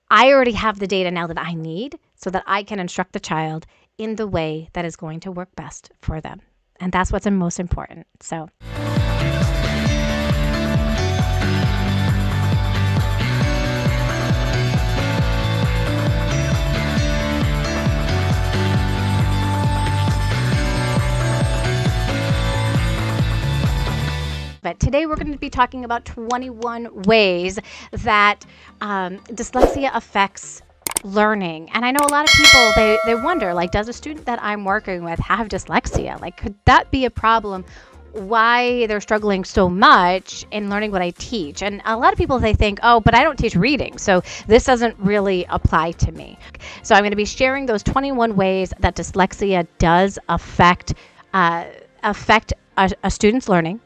I already have the data now that I need so that I can instruct the child in the way that is going to work best for them. And that's what's most important. So. But today we're going to be talking about 21 ways that dyslexia affects learning. And I know a lot of people, they wonder, like, does a student that I'm working with have dyslexia? Like, could that be a problem? Why they're struggling so much in learning what I teach? And a lot of people, they think, oh, but I don't teach reading, so this doesn't really apply to me. So I'm going to be sharing those 21 ways that dyslexia does affect a student's learning.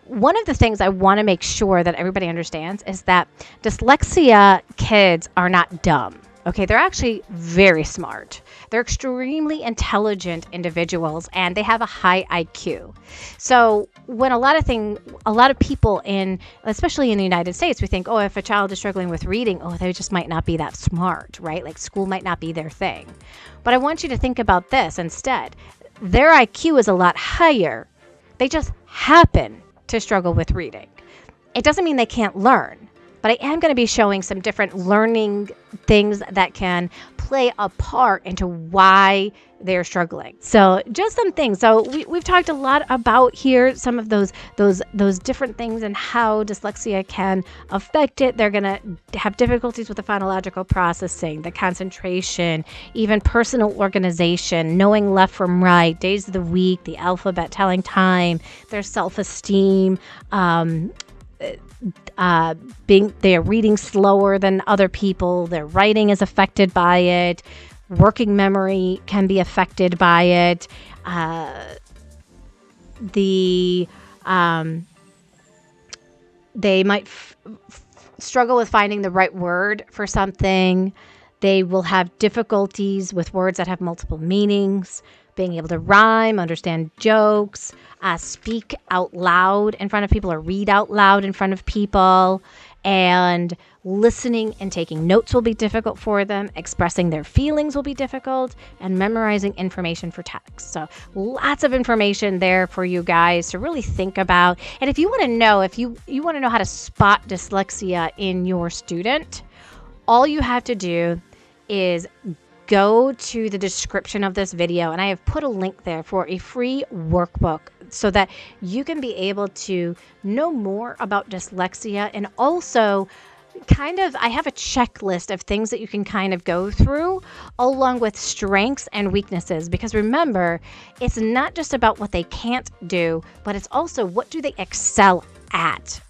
One of the things I want to make sure that everybody understands is that dyslexia kids are not dumb. Okay, they're actually very smart. They're extremely intelligent individuals, and they have a high IQ. So when a lot of people especially in the United States, we think, oh, if a child is struggling with reading, oh, they just might not be that smart, right? Like school might not be their thing. But I want you to think about this instead. Their IQ is a lot higher. They just happen to struggle with reading. It doesn't mean they can't learn, but I am going to be showing some different learning things that can play a part into why they're struggling. So just some things. So we've talked a lot about here some of those different things and how dyslexia can affect it. They're going to have difficulties with the phonological processing, the concentration, even personal organization, knowing left from right, days of the week, the alphabet, telling time, their self-esteem, they're reading slower than other people, their writing is affected by it, working memory can be affected by it, they might struggle with finding the right word for something. They will have difficulties with words that have multiple meanings, being able to rhyme, understand jokes, speak out loud in front of people or read out loud in front of people, and listening and taking notes will be difficult for them. Expressing their feelings will be difficult, and memorizing information for text. So lots of information there for you guys to really think about. And if you want to know, how to spot dyslexia in your student, all you have to do is go to the description of this video, and I have put a link there for a free workbook so that you can be able to know more about dyslexia. And also I have a checklist of things that you can kind of go through along with strengths and weaknesses, because remember, it's not just about what they can't do, but it's also what do they excel at.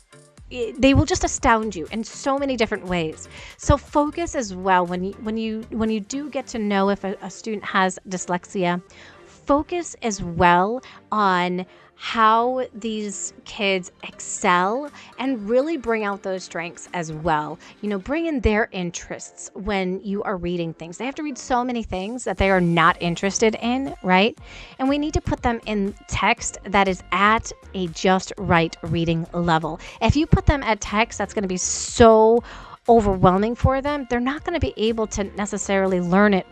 They will just astound you in so many different ways. So focus as well when you do get to know if a student has dyslexia. Focus as well on how these kids excel and really bring out those strengths as well. Bring in their interests when you are reading things. They have to read so many things that they are not interested in, right? And we need to put them in text that is at a just right reading level. If you put them at text that's going to be so overwhelming for them, they're not going to be able to necessarily learn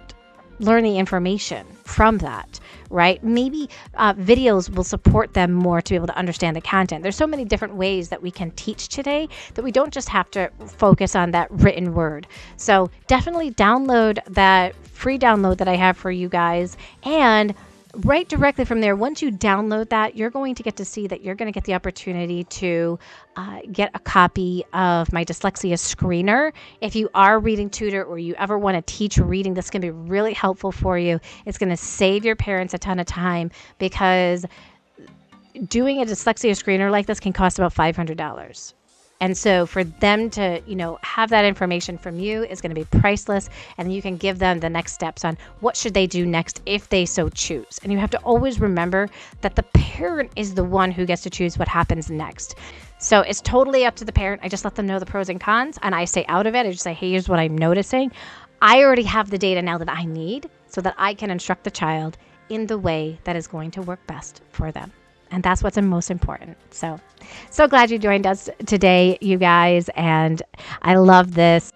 the information from that, right? Maybe videos will support them more to be able to understand the content. There's so many different ways that we can teach today that we don't just have to focus on that written word. So definitely download that free download that I have for you guys, and right directly from there, once you download that, you're going to get to see that you're going to get the opportunity to get a copy of my dyslexia screener. If you are reading tutor or you ever want to teach reading, this can be really helpful for you. It's going to save your parents a ton of time, because doing a dyslexia screener like this can cost about $500. And so for them to, have that information from you is going to be priceless, and you can give them the next steps on what should they do next if they so choose. And you have to always remember that the parent is the one who gets to choose what happens next. So it's totally up to the parent. I just let them know the pros and cons, and I stay out of it. I just say, hey, here's what I'm noticing. I already have the data now that I need so that I can instruct the child in the way that is going to work best for them. And that's what's most important. So glad you joined us today, you guys. And I love this.